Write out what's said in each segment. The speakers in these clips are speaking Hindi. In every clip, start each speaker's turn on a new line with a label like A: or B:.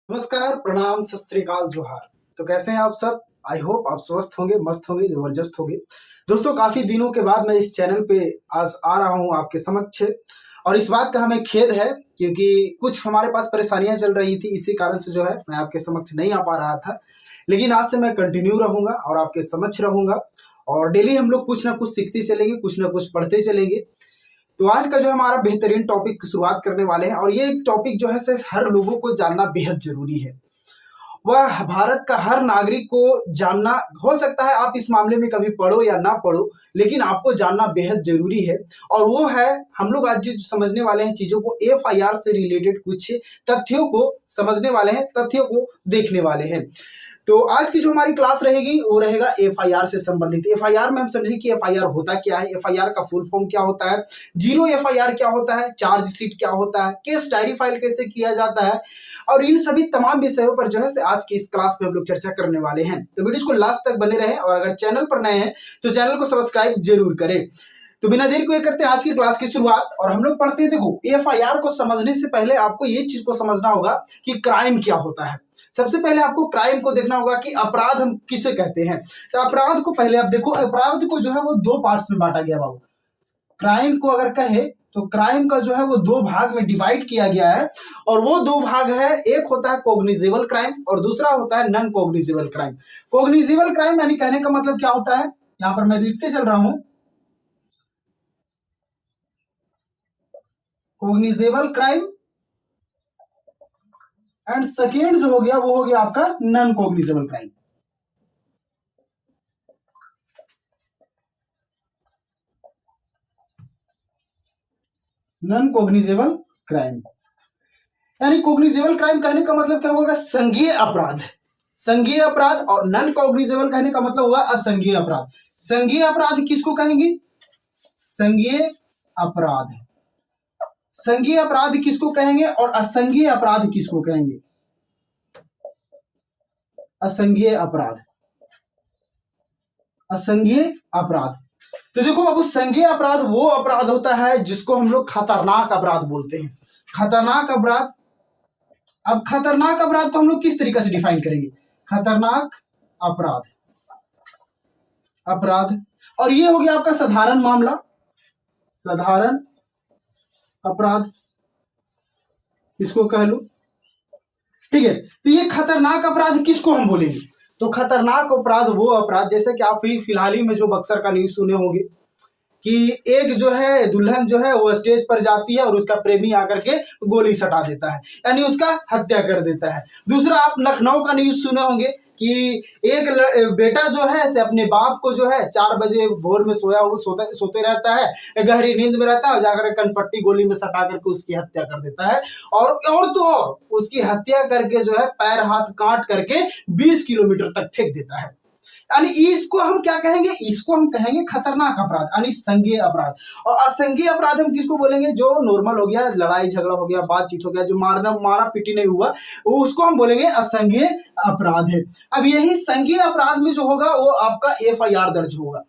A: नमस्कार, प्रणाम, सत श्री अकाल, जोहार। तो कैसे हैं आप सब? आई होप आप स्वस्थ होंगे, मस्त होंगे, जबरदस्त होंगे। दोस्तों, काफी दिनों के बाद मैं इस चैनल पे आज आ रहा हूँ आपके समक्ष, और इस बात का हमें खेद है क्योंकि कुछ हमारे पास परेशानियां चल रही थी। इसी कारण से जो है मैं आपके समक्ष नहीं आ पा रहा था, लेकिन आज से मैं कंटिन्यू रहूंगा और आपके समक्ष रहूंगा। और डेली हम लोग कुछ ना कुछ सीखते चलेंगे, कुछ ना कुछ पढ़ते चलेंगे। तो आज का जो हमारा बेहतरीन टॉपिक की शुरुआत करने वाले हैं, और ये टॉपिक जो है हर लोगों को जानना बेहद जरूरी है। वह भारत का हर नागरिक को जानना, हो सकता है आप इस मामले में कभी पढ़ो या ना पढ़ो, लेकिन आपको जानना बेहद जरूरी है। और वो है, हम लोग आज जो समझने वाले हैं चीजों को, एफआईआर से रिलेटेड कुछ तथ्यों को समझने वाले हैं, तथ्यों को देखने वाले हैं। तो आज की जो हमारी क्लास रहेगी वो रहेगा एफआईआर से संबंधित। एफआईआर में हम समझें कि एफआईआर होता क्या है, एफआईआर का फुल फॉर्म क्या होता है, जीरो एफआईआर क्या होता है, चार्जशीट क्या होता है, केस डायरी फाइल कैसे किया जाता है, और इन सभी तमाम विषयों पर जो है आज की इस क्लास में हम लोग चर्चा करने वाले हैं। तो वीडियो को लास्ट तक बने रहें, और अगर चैनल पर नए हैं तो चैनल को सब्सक्राइब जरूर करें। तो बिना देर को करते हैं आज की क्लास की शुरुआत, और हम लोग पढ़ते हैं। देखो, एफआईआर को समझने से पहले आपको ये चीज को समझना होगा कि क्राइम क्या होता है। सबसे पहले आपको क्राइम को देखना होगा कि अपराध हम किसे कहते हैं। तो अपराध को पहले आप देखो, अपराध को जो है वो दो पार्ट्स में बांटा गया बाबू। क्राइम को अगर कहे तो क्राइम का जो है वो दो भाग में डिवाइड किया गया है, और वो दो भाग है, एक होता है कॉग्निजेबल क्राइम और दूसरा होता है non cognizable crime. Cognizable crime यानी कहने का मतलब क्या होता है, यहां पर मैं लिखते चल रहा हूं, कॉग्निजेबल क्राइम, एंड सेकेंड जो हो गया वो हो गया आपका non cognizable crime. Non cognizable crime यानी कॉग्निजेबल क्राइम कहने का मतलब क्या होगा, संज्ञेय अपराध। संज्ञेय अपराध, और नॉन कॉग्निजेबल कहने का मतलब होगा असंज्ञेय अपराध। संज्ञेय अपराध किसको कहेंगे? संज्ञेय अपराध। संज्ञेय अपराध किसको कहेंगे और असंज्ञेय अपराध किसको कहेंगे? असंज्ञेय अपराध, असंज्ञेय अपराध। तो देखो बाबू, संज्ञेय अपराध वो अपराध होता है जिसको हम लोग खतरनाक अपराध बोलते हैं। खतरनाक अपराध। अब खतरनाक अपराध को हम लोग किस तरीके से डिफाइन करेंगे? खतरनाक अपराध, अपराध, और ये हो गया आपका साधारण मामला, साधारण अपराध, इसको कह लो। ठीक है, तो ये खतरनाक अपराध किसको हम बोलेंगे? तो खतरनाक अपराध वो अपराध, जैसे कि आप फिलहाल ही में जो बक्सर का न्यूज सुने होंगे कि एक जो है दुल्हन जो है वो स्टेज पर जाती है और उसका प्रेमी आकर के गोली सटा देता है, यानी उसका हत्या कर देता है। दूसरा, आप लखनऊ का न्यूज सुने होंगे कि एक बेटा जो है से अपने बाप को जो है 4 बजे भोर में सोते रहता है, गहरी नींद में रहता है, और जाकर कनपट्टी गोली में सटा करके उसकी हत्या कर देता है। और तो और उसकी हत्या करके जो है पैर हाथ काट करके 20 किलोमीटर तक फेंक देता है। यानी इसको हम क्या कहेंगे? इसको हम कहेंगे खतरनाक अपराध, यानी संज्ञेय अपराध। और असंज्ञेय अपराध हम किसको बोलेंगे? जो नॉर्मल हो गया, लड़ाई झगड़ा हो गया, बातचीत हो गया, जो मारा पीटी नहीं हुआ, उसको हम बोलेंगे असंज्ञेय अपराध है। अब यही संज्ञेय अपराध में जो होगा वो आपका एफआईआर दर्ज होगा।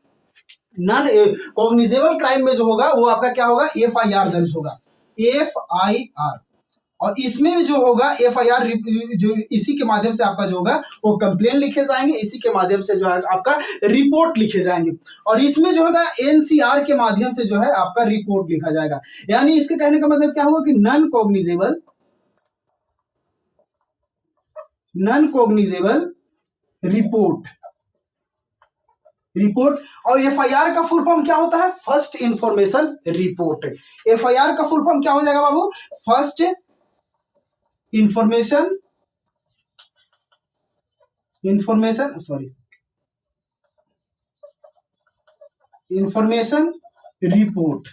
A: नॉन कॉग्निजेबल क्राइम में जो होगा वो आपका क्या होगा? एफआईआर दर्ज होगा, एफआईआर। और इसमें जो होगा एफआईआर, जो इसी के माध्यम से आपका जो होगा वो कंप्लेन लिखे जाएंगे, इसी के माध्यम से जो है आपका रिपोर्ट लिखे जाएंगे, और इसमें जो होगा एनसीआर के माध्यम से जो है आपका रिपोर्ट लिखा जाएगा। यानी इसके कहने का मतलब क्या हुआ कि non cognizable, non cognizable report, report. और एफआईआर का फुल फॉर्म क्या होता है? First information report. एफआईआर का फुल फॉर्म क्या हो जाएगा बाबू? First information report.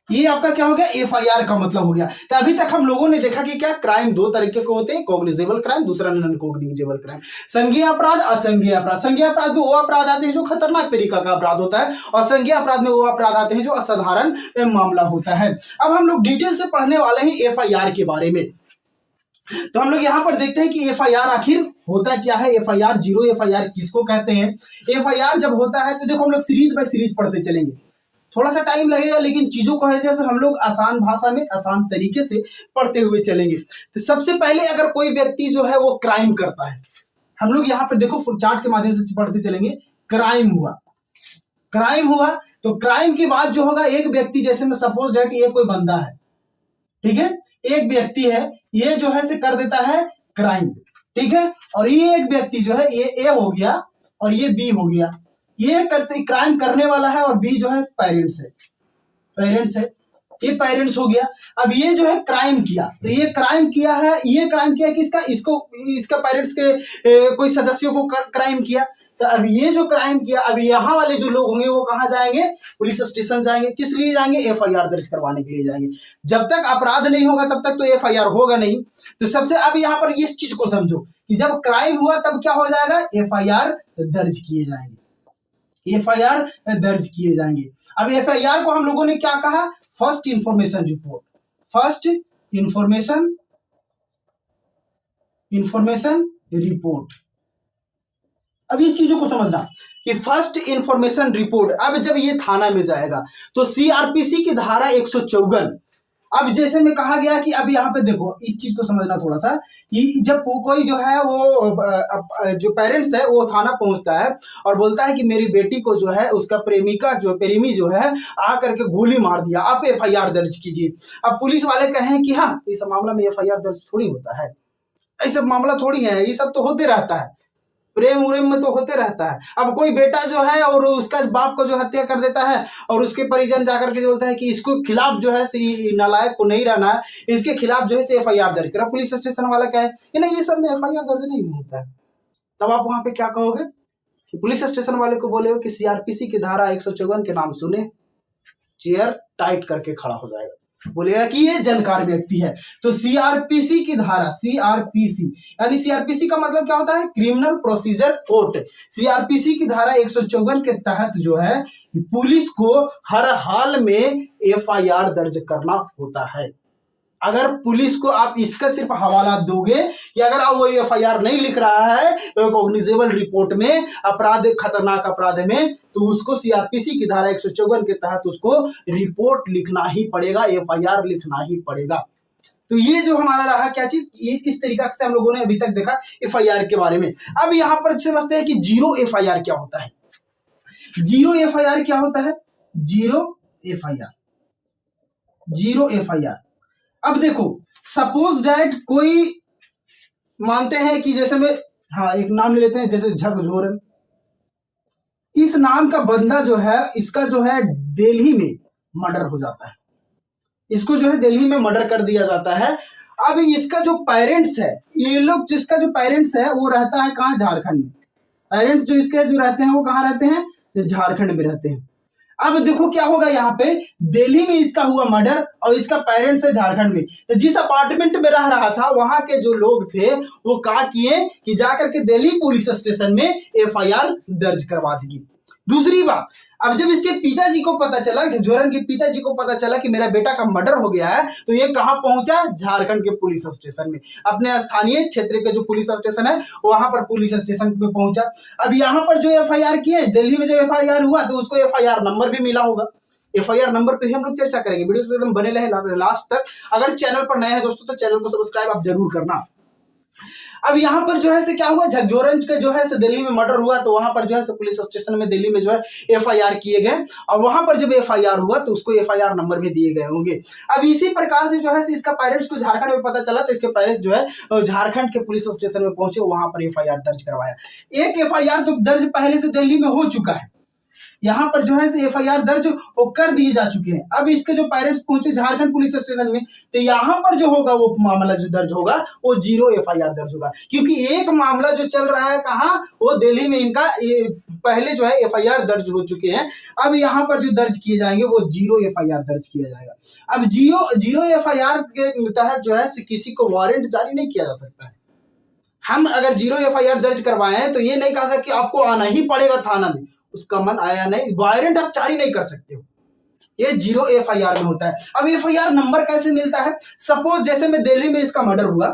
A: ये आपका क्या हो गया? एफआईआर का मतलब हो गया। तो अभी तक हम लोगों ने देखा कि क्या क्राइम दो तरीके के होते हैं, कॉग्निजेबल क्राइम, दूसरा नॉन कॉग्निजेबल क्राइम। संज्ञेय अपराध, असंज्ञेय अपराध। संज्ञेय अपराध में वो अपराध आते हैं जो खतरनाक तरीका का अपराध होता है, और संज्ञेय अपराध में वो अपराध आते हैं जो असाधारण मामला होता है। अब हम लोग डिटेल से पढ़ने वाले हैं एफआईआर के बारे में। तो हम लोग यहां पर देखते हैं कि एफआईआर आखिर होता क्या है, एफआईआर, जीरो एफआईआर किसको कहते हैं। एफआईआर जब होता है तो देखो हम लोग सीरीज बाय सीरीज पढ़ते चलेंगे। थोड़ा सा टाइम लगेगा, लेकिन चीजों को है जैसे हम लोग आसान भाषा में आसान तरीके से पढ़ते हुए चलेंगे। तो सबसे पहले अगर कोई व्यक्ति जो है वो क्राइम करता है, हम लोग यहाँ पर देखो चार्ट के माध्यम से पढ़ते चलेंगे। क्राइम हुआ, क्राइम हुआ तो क्राइम के बाद जो होगा एक व्यक्ति, जैसे मैं सपोज दैट ये कोई बंदा है, ठीक है, एक व्यक्ति है, ये जो है से कर देता है क्राइम, ठीक है, और ये एक व्यक्ति जो है ये ए हो गया और ये बी हो गया, ये करते क्राइम करने वाला है और बी जो है पेरेंट्स है, पेरेंट्स है, ये पेरेंट्स हो गया। अब ये जो है क्राइम किया, तो ये क्राइम किया है, ये क्राइम किया किसका, इसको, इसका पेरेंट्स के कोई सदस्यों को क्राइम किया। तो अब ये जो क्राइम किया, अब यहाँ वाले जो लोग होंगे वो कहाँ जाएंगे, पुलिस स्टेशन जाएंगे। किस लिए जाएंगे, एफआईआर दर्ज करवाने के लिए जाएंगे। जब तक अपराध नहीं होगा तब तक तो एफआईआर होगा नहीं। तो सबसे अब यहाँ पर इस चीज को समझो कि जब क्राइम हुआ तब क्या हो जाएगा, एफआईआर दर्ज किए जाएंगे, एफआईआर दर्ज किए जाएंगे। अब एफआईआर को हम लोगों ने क्या कहा, first information report, first information report. अब इस चीजों को समझना कि फर्स्ट इंफॉर्मेशन रिपोर्ट, अब जब ये थाना में जाएगा तो सीआरपीसी की धारा 154, अब जैसे में कहा गया कि अब यहाँ पे देखो इस चीज को समझना थोड़ा सा कि जब कोई जो है वो जो पेरेंट्स है वो थाना पहुंचता है और बोलता है कि मेरी बेटी को जो है उसका प्रेमी जो है आ करके गोली मार दिया, आप एफआईआर दर्ज कीजिए। अब पुलिस वाले कहें कि हाँ, इस मामला में एफआईआर दर्ज थोड़ी होता है, ऐसा मामला थोड़ी है, ये सब तो होते रहता है, प्रेम उरेम में तो होते रहता है। अब कोई बेटा जो है और उसका बाप को जो हत्या कर देता है और उसके परिजन जाकर के बोलता है कि इसको खिलाफ जो है नालायक को नहीं रहना है, इसके खिलाफ जो है एफआईआर दर्ज करा। पुलिस स्टेशन वाला क्या है कि नहीं, ये सब में एफआईआर दर्ज नहीं होता है। तब आप वहां पे क्या कहोगे कि पुलिस स्टेशन वाले को बोले हो कि सीआरपीसी की धारा 154 के नाम सुने, चेयर टाइट करके खड़ा हो जाएगा, बोलेगा कि ये जानकार व्यक्ति है। तो सीआरपीसी की धारा, सीआरपीसी यानी सीआरपीसी का मतलब क्या होता है, क्रिमिनल प्रोसीजर कोड। सीआरपीसी की धारा 154 के तहत जो है पुलिस को हर हाल में एफआईआर दर्ज करना होता है। अगर पुलिस को आप इसका सिर्फ हवाला दोगे कि अगर आप वो एफआईआर नहीं लिख रहा है कॉग्निजेबल रिपोर्ट में, अपराध खतरनाक अपराध में, तो उसको सीआरपीसी की धारा 154 के तहत उसको रिपोर्ट लिखना ही पड़ेगा, एफआईआर लिखना ही पड़ेगा। तो ये जो हमारा रहा क्या चीज, ये इस तरीका से हम लोगों ने अभी तक देखा एफआईआर के बारे में। अब यहां पर समझते हैं कि जीरो एफआईआर क्या होता है। जीरो एफआईआर क्या होता है, जीरो एफआईआर, जीरो एफआईआर। अब देखो सपोज दैट कोई मानते हैं कि जैसे में, हाँ एक नाम ले लेते हैं जैसे झकझोरन, इस नाम का बंदा जो है इसका जो है दिल्ली में मर्डर हो जाता है, इसको जो है दिल्ली में मर्डर कर दिया जाता है। अब इसका जो पेरेंट्स है, ये लोग जिसका जो पेरेंट्स है वो रहता है कहाँ, झारखंड में। पेरेंट्स जो इसके जो रहते हैं वो कहाँ रहते हैं, झारखंड में रहते हैं। अब देखो क्या होगा, यहाँ पे दिल्ली में इसका हुआ मर्डर और इसका पेरेंट्स है झारखंड में। तो जिस अपार्टमेंट में रह रहा था वहां के जो लोग थे वो क्या किए कि जाकर के दिल्ली पुलिस स्टेशन में एफआईआर दर्ज करवा दी। दूसरी बात, अब जब इसके पिताजी को पता चला, झकझोरन के पिताजी को पता चला कि मेरा बेटा का मर्डर हो गया है, तो ये कहां पहुंचा, झारखंड के पुलिस स्टेशन में, अपने स्थानीय क्षेत्र के जो पुलिस स्टेशन है वहां पर पुलिस स्टेशन पे पहुंचा। अब यहां पर जो एफआईआर किए, दिल्ली में जो एफआईआर हुआ तो उसको एफआईआर नंबर भी मिला होगा। एफआईआर नंबर पे हम लोग चर्चा करेंगे, वीडियो पे एकदम बने रहे लास्ट तक। अगर चैनल पर नए हैं दोस्तों तो चैनल को सब्सक्राइब आप जरूर करना। अब यहाँ पर जो है से क्या हुआ, झकझोरन का जो है से दिल्ली में मर्डर हुआ तो वहां पर जो है से पुलिस स्टेशन में दिल्ली में जो है एफआईआर किए गए और वहां पर जब एफआईआर हुआ तो उसको एफआईआर नंबर भी दिए गए होंगे। अब इसी प्रकार से जो है से इसका पेरेंट्स को झारखंड में पता चला तो इसके पेरेंट्स जो है झारखंड के पुलिस स्टेशन में पहुंचे, वहां पर एफआईआर दर्ज करवाया। एक एफआईआर तो दर्ज पहले से दिल्ली में हो चुका है, यहाँ पर जो है एफआईआर दर्ज वो कर दिए जा चुके हैं। अब इसके जो पेरेंट्स पहुंचे झारखंड पुलिस स्टेशन में तो यहाँ पर जो होगा वो मामला जो दर्ज होगा वो जीरो एफआईआर दर्ज होगा, क्योंकि एक मामला जो चल रहा है कहाँ, वो दिल्ली में इनका पहले जो है एफआईआर दर्ज हो चुके हैं। अब यहाँ पर जो दर्ज किए जाएंगे वो जीरो एफआईआर दर्ज किया जाएगा। अब जीरो एफआईआर के तहत जो है किसी को वारंट जारी नहीं किया जा सकता है। हम अगर जीरो एफआईआर दर्ज करवाए तो ये नहीं कहा सकते कि आपको आना ही पड़ेगा थाना में, उसका मन आया नहीं, वारंट आप जारी नहीं कर सकते हो, ये जीरो एफआईआर में होता है। अब एफआईआर नंबर कैसे मिलता है, सपोज जैसे में दिल्ली में इसका मर्डर हुआ,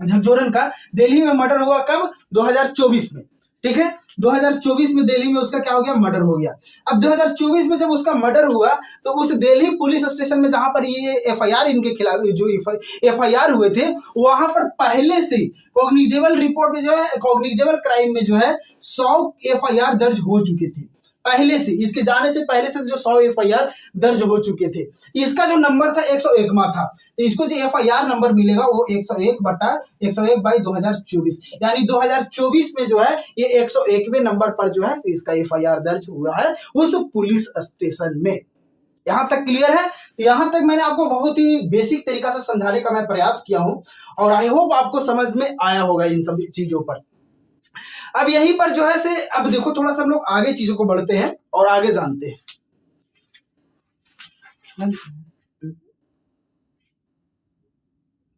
A: झकझोरन का दिल्ली में मर्डर हुआ कब, 2024 में, ठीक है। 2024 में दिल्ली में उसका क्या हो गया, मर्डर हो गया। अब 2024 में जब उसका मर्डर हुआ तो उस दिल्ली पुलिस स्टेशन में जहां पर ये एफआईआर इनके खिलाफ जो एफआईआर हुए थे, वहां पर पहले से कॉग्निजेबल रिपोर्ट में जो है, कॉग्निजेबल क्राइम में जो है 100 एफआईआर दर्ज हो चुके थे पहले से। इसके जाने से पहले से जो 100 एफआईआर दर्ज हो चुके थे। इसका जो नंबर था 101वां था, तो इसको जो एफआईआर नंबर मिलेगा वो 101/2024, यानी 2024 में जो है ये 101वें नंबर पर जो है इसका एफआईआर दर्ज हुआ है उस पुलिस स्टेशन में। यहां तक क्लियर है? यहां तक मैंने आपको बहुत ही बेसिक तरीका से समझाने का मैं प्रयास किया हूं और आई होप आपको समझ में आया होगा इन सभी चीजों पर। अब यहीं पर जो है से अब देखो थोड़ा सा हम लोग आगे चीजों को बढ़ते हैं और आगे जानते हैं।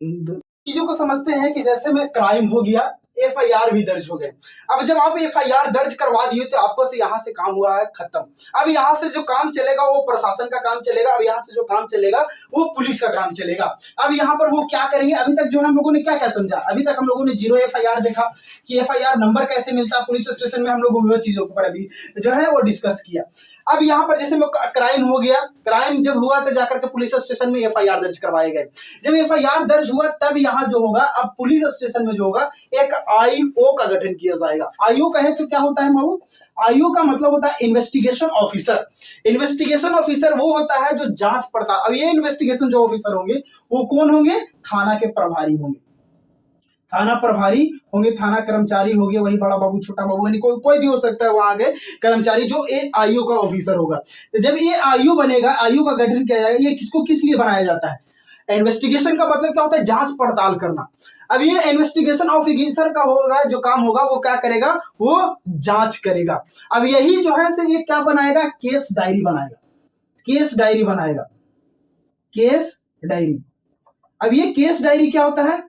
A: चीजों को समझते हैं कि जैसे में क्राइम हो गया, एफआईआर भी दर्ज हो गए। अब जब आप एफआईआर दर्ज करवा दिए तो आपको से यहां से काम हुआ है खत्म। अब यहां से जो काम चलेगा वो प्रशासन का काम चलेगा, अब यहां से जो काम चलेगा वो पुलिस का काम चलेगा। अब यहां पर वो क्या करेंगे, अभी तक जो हम लोगों ने क्या क्या समझा, अभी तक हम लोगों ने 0 एफआईआर देखा कि एफआईआर नंबर कैसे मिलता है पुलिस स्टेशन में, हम लोगों ने चीजों पर अभी जो है वो डिस्कस किया। अब यहाँ पर जैसे क्राइम हो गया, क्राइम जब हुआ तो जाकर के पुलिस स्टेशन में एफआईआर दर्ज करवाए गए। जब एफआईआर दर्ज हुआ तब यहाँ जो होगा, अब पुलिस स्टेशन में जो होगा एक आईओ का गठन किया जाएगा। आईओ कहे तो क्या होता है बाबू, आईओ का मतलब होता है इन्वेस्टिगेशन ऑफिसर। इन्वेस्टिगेशन ऑफिसर वो होता है जो जांच पड़ताल। अब ये इन्वेस्टिगेशन जो ऑफिसर होंगे वो कौन होंगे, थाना के प्रभारी होंगे, थाना प्रभारी होंगे, थाना कर्मचारी हो गया, वही बड़ा बाबू छोटा बाबू, यानी कोई भी हो सकता है वहां के कर्मचारी जो एक आईओ का ऑफिसर होगा। जब ये आईओ बनेगा, आईओ का गठन किया जाएगा। ये किसको किस लिए बनाया जाता है, इन्वेस्टिगेशन का मतलब क्या होता है, जांच पड़ताल करना। अब ये इन्वेस्टिगेशन ऑफिसर का होगा, जो काम होगा वो क्या करेगा, वो जांच करेगा। अब यही जो है से ये क्या बनाएगा, केस डायरी बनाएगा, केस डायरी बनाएगा, केस डायरी। अब ये केस डायरी क्या होता है,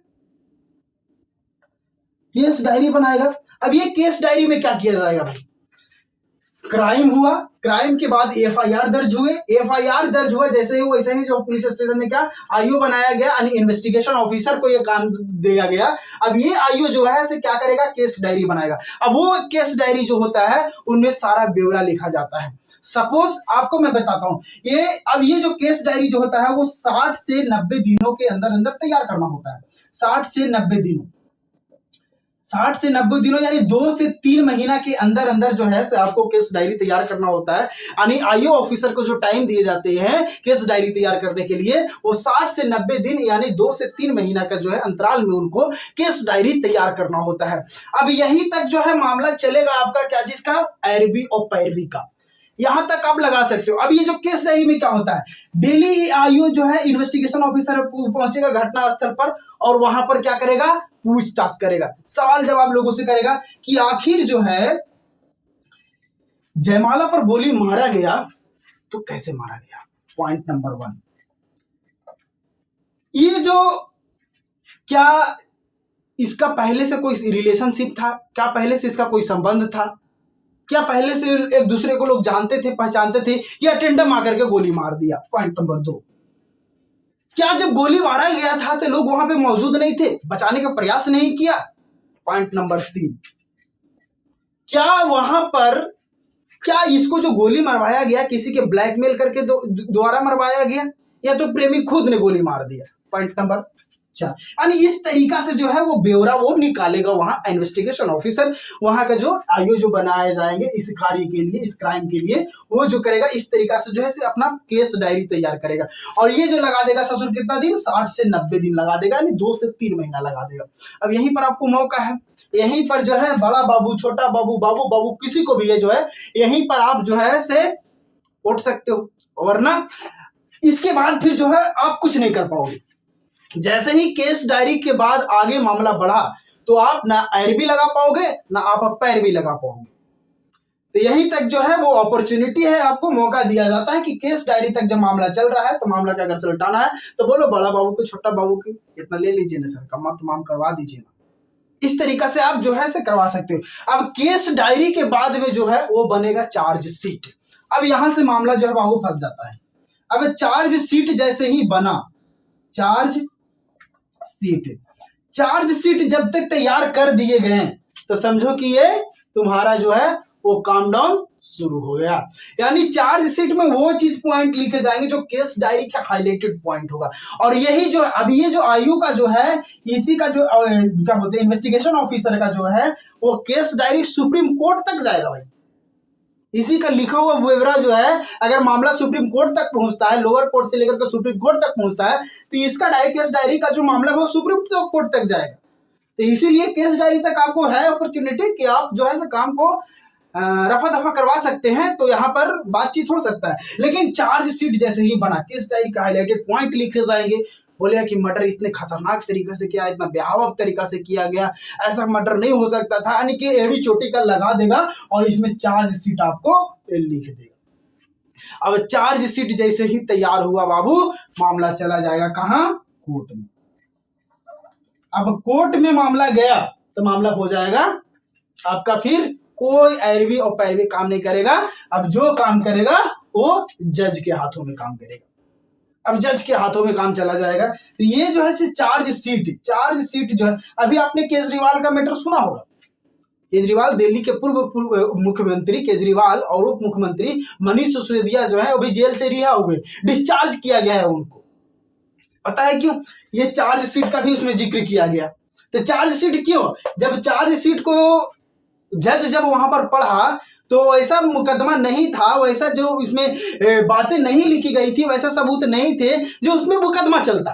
A: केस डायरी बनाएगा। अब ये केस डायरी में क्या किया जाएगा भाई, क्राइम हुआ, क्राइम के बाद एफआईआर दर्ज हुए, एफआईआर दर्ज हुआ जैसे ही वैसे ही जो पुलिस स्टेशन में क्या आईओ बनाया गया, यानी इन्वेस्टिगेशन ऑफिसर को ये काम दिया गया। अब ये आईओ जो है से क्या करेगा, केस डायरी बनाएगा। अब वो केस डायरी जो होता है उनमें सारा ब्यौरा लिखा जाता है। सपोज आपको मैं बताता हूं, ये जो केस डायरी जो होता है वो 60 से 90 दिनों के अंदर अंदर तैयार करना होता है। 60 से 90 दिनों, 60 से 90 दिनों यानी 2 से 3 महीना के अंदर अंदर जो है आपको केस डायरी तैयार करना होता है। यानी आईओ ऑफिसर को जो टाइम दिए जाते हैं केस डायरी तैयार करने के लिए, वो 60 से 90 दिन यानी 2 से 3 महीना का जो है अंतराल में उनको केस डायरी तैयार करना होता है। अब यहीं तक जो है मामला चलेगा आपका क्या चीज का, पैरवी और पैरवी का, यहां तक आप लगा सकते हो। अब ये जो केस डायरी में क्या होता है, डेली आईओ जो है इन्वेस्टिगेशन ऑफिसर पहुंचेगा घटना स्थल पर और वहां पर क्या करेगा, पूछताछ करेगा, सवाल जवाब लोगों से करेगा कि आखिर जो है जयमाला पर गोली मारा गया तो कैसे मारा गया। पॉइंट नंबर 1, ये जो क्या इसका पहले से कोई रिलेशनशिप था, क्या पहले से इसका कोई संबंध था, क्या पहले से एक दूसरे को लोग जानते थे पहचानते थे, या टेंडम आकर के गोली मार दिया। पॉइंट नंबर 2, क्या जब गोली मारा गया था तो लोग वहां पे मौजूद नहीं थे, बचाने का प्रयास नहीं किया। पॉइंट नंबर 3, क्या वहां पर क्या इसको जो गोली मरवाया गया किसी के ब्लैकमेल करके द्वारा मरवाया गया, या तो प्रेमी खुद ने गोली मार दिया। पॉइंट नंबर 4, यानी इस तरीका से जो है वो ब्यौरा वो निकालेगा वहां इन्वेस्टिगेशन ऑफिसर, वहां का जो आईओ जो बनाए जाएंगे इस कार्य के लिए, इस क्राइम के लिए, वो जो करेगा इस तरीका से जो है अपना केस डायरी तैयार करेगा। और ये जो लगा देगा ससुर कितना दिन, 60 से 90 दिन लगा देगा, यानी 2 से 3 महीना लगा देगा। अब यहीं पर आपको मौका है, यहीं पर जो है बड़ा बाबू छोटा बाबू बाबू बाबू किसी को भी है जो है यहीं पर आप जो है से उठ सकते हो, वरना इसके बाद फिर जो है आप कुछ नहीं कर पाओगे। जैसे ही केस डायरी के बाद आगे मामला बढ़ा तो आप ना आरबी लगा पाओगे ना आप पैरवी लगा पाओगे। तो यहीं तक जो है वो अपॉर्चुनिटी है, आपको मौका दिया जाता है कि केस डायरी तक जब मामला चल रहा है तो मामला का अगर सुलटाना है तो बोलो बड़ा बाबू को छोटा बाबू की इतना ले लीजिए ना सर, कमा तमाम करवा दीजिए ना। इस तरीका से आप जो है से करवा सकते हो। अब केस डायरी के बाद में जो है वो बनेगा चार्जशीट। अब यहां से मामला जो है बाबू फंस जाता है। अब चार्जशीट जैसे ही बना, चार्जशीट जब तक तैयार कर दिए गए तो समझो कि ये तुम्हारा जो है वो काम डाउन शुरू हो गया। यानी चार्जशीट में वो चीज पॉइंट लिखे जाएंगे जो केस डायरी का हाईलाइटेड पॉइंट होगा। और यही जो अभी ये जो आयु का जो है, इसी का जो क्या बोलते हैं इन्वेस्टिगेशन ऑफिसर का जो है वो केस डायरी सुप्रीम कोर्ट तक जाएगा भाई। इसी का लिखा हुआ ब्यौरा जो है अगर मामला सुप्रीम कोर्ट तक पहुंचता है, लोअर कोर्ट से लेकर के सुप्रीम कोर्ट तक पहुंचता है, तो इसका केस डायरी का जो मामला है वो सुप्रीम कोर्ट तक जाएगा। तो इसीलिए केस डायरी तक आपको है अपॉर्चुनिटी कि आप जो है काम को रफा दफा करवा सकते हैं, तो यहाँ पर बातचीत हो सकता है। लेकिन चार्जशीट जैसे ही बना, केस डायरी का हाईलाइटेड पॉइंट लिखे जाएंगे, बोले कि मर्डर इतने खतरनाक तरीके से किया, इतना भयावह तरीका से किया गया, ऐसा मर्डर नहीं हो सकता था, यानी कि एड़ी चोटी का लगा देगा और इसमें चार्जशीट आपको लिख देगा। अब चार्जशीट जैसे ही तैयार हुआ बाबू, मामला चला जाएगा कहां? कोर्ट में। अब कोर्ट में मामला गया तो मामला हो जाएगा आपका, फिर कोई ऐरवी और पैरवी काम नहीं करेगा। अब जो काम करेगा वो जज के हाथों में काम करेगा। अब जज के हाथों में काम चला जाएगा। तो ये जो है चार्जशीट जो है, अभी आपने केजरीवाल का मैटर सुना होगा। केजरीवाल, दिल्ली के पूर्व मुख्यमंत्री केजरीवाल और उप मुख्यमंत्री मनीष सिसोदिया जो है अभी जेल से रिहा हुए, डिस्चार्ज किया गया है उनको। पता है क्यों? ये चार्जशीट का भी उसमें जिक्र किया गया। तो चार्जशीट क्यों? जब चार्जशीट को जज जब वहां पर पढ़ा तो ऐसा मुकदमा नहीं था, वैसा जो इसमें बातें नहीं लिखी गई थी, वैसा सबूत नहीं थे जो उसमें मुकदमा चलता।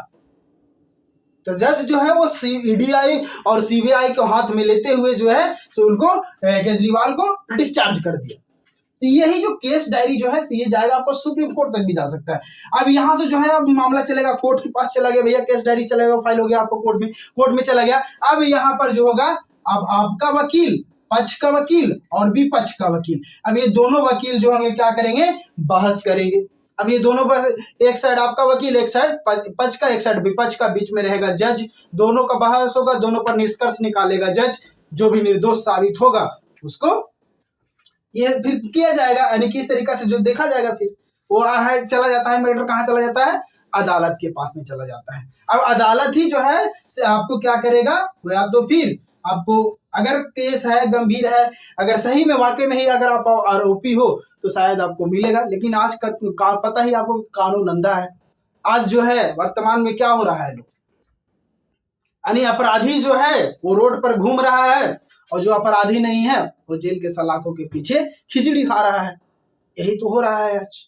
A: तो जज जो है वो ईडीआई और सीबीआई को हाथ में लेते हुए जो है सो उनको केजरीवाल को डिस्चार्ज कर दिया। तो यही जो केस डायरी जो है ये जाएगा आपको सुप्रीम कोर्ट तक भी जा सकता है। अब यहाँ से जो है अब मामला चलेगा कोर्ट के पास, चला गया भैया केस डायरी चलेगा, फाइल हो गया आपको कोर्ट में चला गया। अब यहाँ पर जो होगा, अब आपका वकील, पक्ष का वकील और विपक्ष का वकील, अब ये दोनों वकील जो होंगे क्या करेंगे? बहस करेंगे। अब ये दोनों एक साइड आपका वकील, एक साइड पक्ष का, एक साइड विपक्ष का, बीच में रहेगा जज। दोनों का बहस होगा, दोनों पर निष्कर्ष निकालेगा जज। जो भी निर्दोष साबित होगा उसको ये फिर किया जाएगा, यानी किस तरीका से जो देखा जाएगा, फिर वो चला जाता है मैटर, कहाँ चला जाता है? अदालत के पास में चला जाता है। अब अदालत ही जो है आपको क्या करेगा? या तो फिर आपको अगर केस है गंभीर है, अगर सही में वाकई में ही अगर आप आरोपी हो तो शायद आपको मिलेगा। लेकिन आज का पता ही आपको कानून अंधा है। आज जो है वर्तमान में क्या हो रहा है, लोग यानी अपराधी जो है वो रोड पर घूम रहा है और जो अपराधी नहीं है वो जेल के सलाखों के पीछे खिचड़ी खा रहा है। यही तो हो रहा है आज।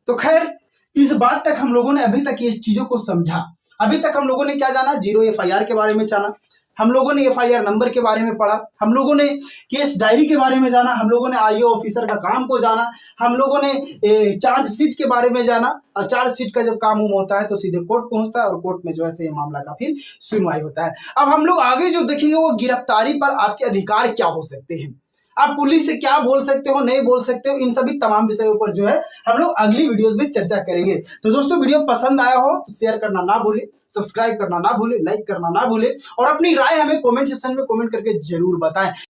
A: तो खैर, इस बात तक हम लोगों ने अभी तक ये चीजों को समझा। अभी तक हम लोगों ने क्या जाना? 0 FIR के बारे में जाना, हम लोगों ने FIR नंबर के बारे में पढ़ा, हम लोगों ने केस डायरी के बारे में जाना, हम लोगों ने IO ऑफिसर का काम को जाना, हम लोगों ने चार्जशीट के बारे में जाना। और चार्जशीट का जब काम होता है तो सीधे कोर्ट पहुंचता है और कोर्ट में जो है ये मामला का फिर सुनवाई होता है। अब हम लोग आगे जो देखेंगे वो गिरफ्तारी पर आपके अधिकार क्या हो सकते हैं, आप पुलिस से क्या बोल सकते हो, नहीं बोल सकते हो, इन सभी तमाम विषयों पर जो है हम लोग अगली वीडियोस में चर्चा करेंगे। तो दोस्तों, वीडियो पसंद आया हो तो शेयर करना ना भूले, सब्सक्राइब करना ना भूले, लाइक करना ना भूले और अपनी राय हमें कमेंट सेक्शन में कमेंट करके जरूर बताएं।